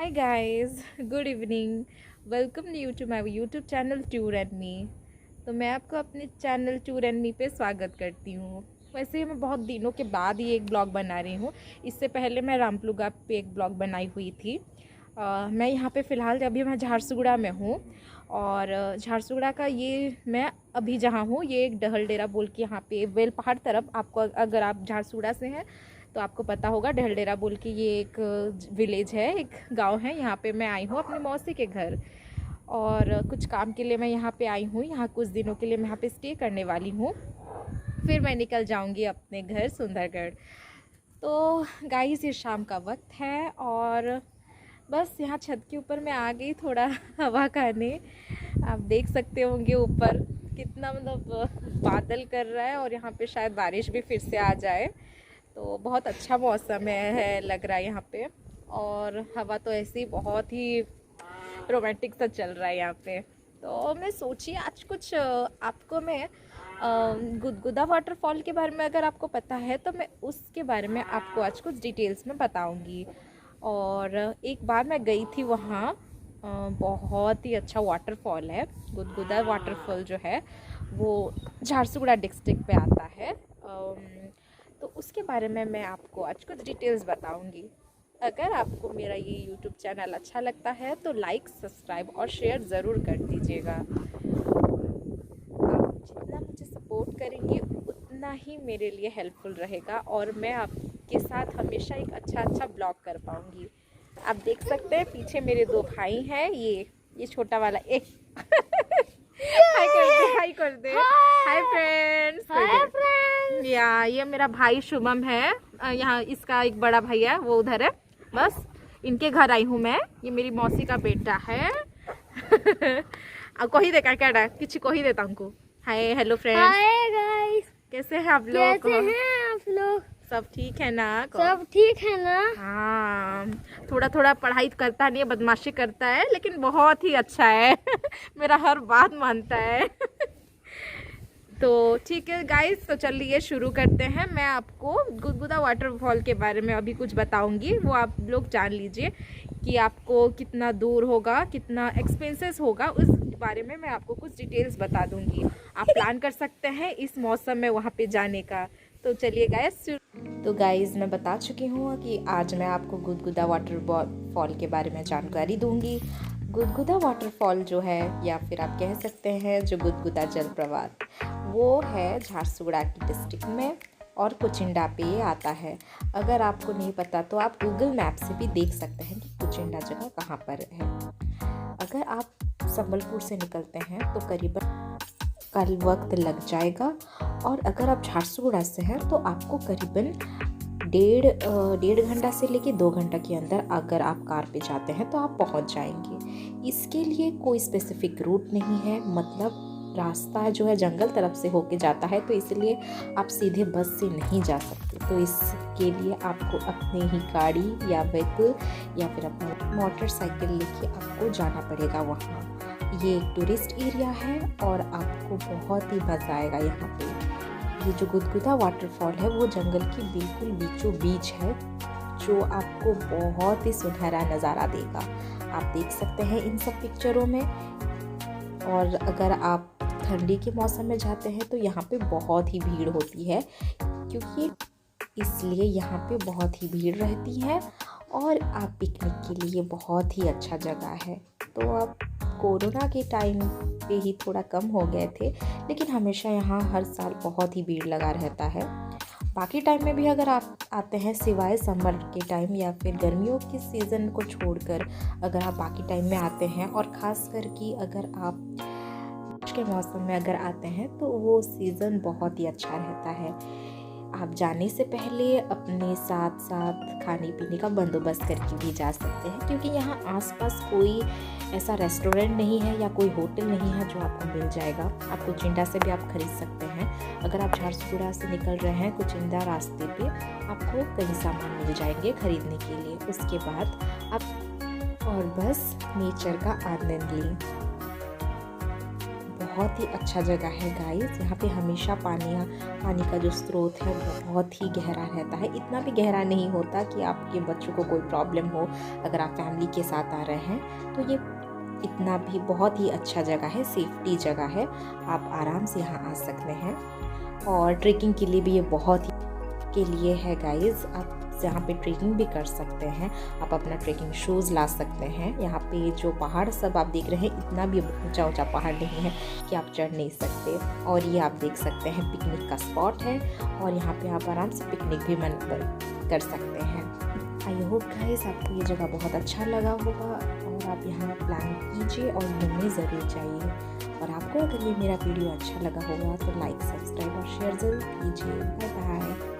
Hi guys, good evening. Welcome you to my YouTube channel Tour and Me. तो मैं आपको अपने channel tour and me पे स्वागत करती हूँ। वैसे मैं बहुत दिनों के बाद ही एक ब्लॉग बना रही हूँ। इससे पहले मैं रामपुरगढ़ पे एक ब्लॉग बनाई हुई थी। मैं यहाँ पे फ़िलहाल अभी मैं झारसुगुड़ा में हूँ और झारसुगुड़ा का ये मैं अभी जहाँ हूँ ये एक डहल डेरा बोल के यहाँ पे वेल पहाड़ तरफ आपको अगर आप झारसुगुड़ा से हैं तो आपको पता होगा डहल डेरा बोल के ये एक विलेज है, एक गांव है। यहाँ पे मैं आई हूँ अपनी मौसी के घर और कुछ काम के लिए मैं यहाँ पे आई हूँ। यहाँ कुछ दिनों के लिए मैं यहाँ पे स्टे करने वाली हूँ, फिर मैं निकल जाऊँगी अपने घर सुंदरगढ़। तो गाइस ये शाम का वक्त है और बस यहाँ छत के ऊपर मैं आ गई थोड़ा हवा खाने। आप देख सकते होंगे ऊपर कितना मतलब बादल कर रहा है और यहाँ पे शायद बारिश भी फिर से आ जाए। तो बहुत अच्छा मौसम है लग रहा है यहाँ पे और हवा तो ऐसे ही बहुत ही रोमांटिक सा चल रहा है यहाँ पे। तो मैं सोची आज कुछ आपको मैं गुदगुदा वाटरफॉल के बारे में अगर आपको पता है तो मैं उसके बारे में आपको आज कुछ डिटेल्स में बताऊंगी। और एक बार मैं गई थी वहाँ, बहुत ही अच्छा वाटरफॉल है। गुदगुदा वाटरफॉल जो है वो झारसुगुड़ा डिस्ट्रिक्ट पे आता है। तो उसके बारे में मैं आपको आज कुछ डिटेल्स बताऊंगी। अगर आपको मेरा ये YouTube चैनल अच्छा लगता है तो लाइक, सब्सक्राइब और शेयर ज़रूर कर दीजिएगा। आप जितना मुझे सपोर्ट करेंगे उतना ही मेरे लिए हेल्पफुल रहेगा और मैं आपके साथ हमेशा एक अच्छा ब्लॉग कर पाऊँगी। आप देख सकते हैं पीछे मेरे दो भाई हैं। ये छोटा वाला एक हाय कर दे हाय फ्रेंड्स। या ये मेरा भाई शुभम है। यहाँ इसका एक बड़ा भाई है वो उधर है। बस इनके घर आई हूँ मैं। ये मेरी मौसी का बेटा है। कही दे क्या किसी को ही देता हमको। Hi hello friends. Hi guys, कैसे हैं आप लोग? कैसे हैं आप लोग? सब ठीक है ना? सब ठीक है ना? हाँ, थोड़ा पढ़ाई करता नहीं है, बदमाशी करता है लेकिन बहुत ही अच्छा है। मेरा हर बात मानता है। तो ठीक है गाइस, तो चलिए शुरू करते हैं। मैं आपको गुदगुदा वाटरफॉल के बारे में अभी कुछ बताऊंगी, वो आप लोग जान लीजिए कि आपको कितना दूर होगा, कितना एक्सपेंसेस होगा, उस बारे में मैं आपको कुछ डिटेल्स बता दूंगी। आप प्लान कर सकते हैं इस मौसम में वहाँ पे जाने का। तो चलिए गाइस। तो गाइस मैं बता चुकी हूँ कि आज मैं आपको गुदगुदा वाटरफॉल के बारे में जानकारी दूंगी। गुदगुदा वाटरफॉल जो है या फिर आप कह सकते हैं जो गुदगुदा जलप्रपात, वो है झारसुगुड़ा की डिस्ट्रिक्ट में और कुचिंडा पे ये आता है। अगर आपको नहीं पता तो आप गूगल मैप से भी देख सकते हैं कि कुचिंडा जगह कहाँ पर है। अगर आप संबलपुर से निकलते हैं तो करीबन कल वक्त लग जाएगा और अगर आप झारसुगुड़ा से हैं तो आपको करीबन डेढ़ घंटा से लेके 2 घंटा के अंदर अगर आप कार पे जाते हैं तो आप पहुंच जाएंगे। इसके लिए कोई स्पेसिफिक रूट नहीं है, मतलब रास्ता जो है जंगल तरफ से होके जाता है, तो इसलिए आप सीधे बस से नहीं जा सकते। तो इसके लिए आपको अपने ही गाड़ी या व्हीकल या फिर अपना मोटरसाइकिल लेके आपको जाना पड़ेगा वहाँ। ये एक टूरिस्ट एरिया है और आपको बहुत ही मज़ा आएगा यहाँ पे। ये जो गुदगुदा वाटरफॉल है वो जंगल की बिल्कुल बीचों बीच है, जो आपको बहुत ही सुनहरा नज़ारा देगा। आप देख सकते हैं इन सब पिक्चरों में। और अगर आप ठंडी के मौसम में जाते हैं तो यहाँ पे बहुत ही भीड़ होती है, क्योंकि इसलिए यहाँ पे बहुत ही भीड़ रहती है और आप पिकनिक के लिए बहुत ही अच्छा जगह है। तो आप कोरोना के टाइम पे ही थोड़ा कम हो गए थे, लेकिन हमेशा यहाँ हर साल बहुत ही भीड़ लगा रहता है। बाकी टाइम में भी अगर आप आते हैं, सिवाय समर के टाइम या फिर गर्मियों के सीज़न को छोड़कर अगर आप बाकी टाइम में आते हैं, और ख़ास कर कि अगर आप बारिश के मौसम में अगर आते हैं तो वो सीज़न बहुत ही अच्छा रहता है। आप जाने से पहले अपने साथ साथ खाने पीने का बंदोबस्त करके भी जा सकते हैं, क्योंकि यहाँ आसपास कोई ऐसा रेस्टोरेंट नहीं है या कोई होटल नहीं है जो आपको मिल जाएगा। आप कुचिंडा से भी आप खरीद सकते हैं। अगर आप झारसुगुड़ा से निकल रहे हैं कुचिंडा रास्ते पे आपको कई सामान मिल जाएंगे खरीदने के लिए। उसके बाद आप और बस नेचर का आनंद लें। बहुत ही अच्छा जगह है गाइस। यहाँ पे हमेशा पानी का जो स्रोत है बहुत ही गहरा रहता है। इतना भी गहरा नहीं होता कि आपके बच्चों को कोई प्रॉब्लम हो अगर आप फैमिली के साथ आ रहे हैं। तो ये इतना भी बहुत ही अच्छा जगह है, सेफ्टी जगह है, आप आराम से यहाँ आ सकते हैं। और ट्रेकिंग के लिए भी ये बहुत ही के लिए है गाइस। आप यहाँ पे ट्रेकिंग भी कर सकते हैं, आप अपना ट्रेकिंग शूज़ ला सकते हैं। यहाँ पे जो पहाड़ सब आप देख रहे हैं, इतना भी ऊंचा ऊंचा पहाड़ नहीं है कि आप चढ़ नहीं सकते। और ये आप देख सकते हैं पिकनिक का स्पॉट है, और यहाँ पे आप आराम से पिकनिक भी कर सकते हैं। आई होप गाइस आपको ये जगह बहुत अच्छा लगा होगा, और आप यहाँ प्लान कीजिए और घूमने ज़रूर जाइए। और आपको अगर ये मेरा वीडियो अच्छा लगा होगा तो लाइक, सब्सक्राइब और शेयर ज़रूर कीजिए। Bye bye.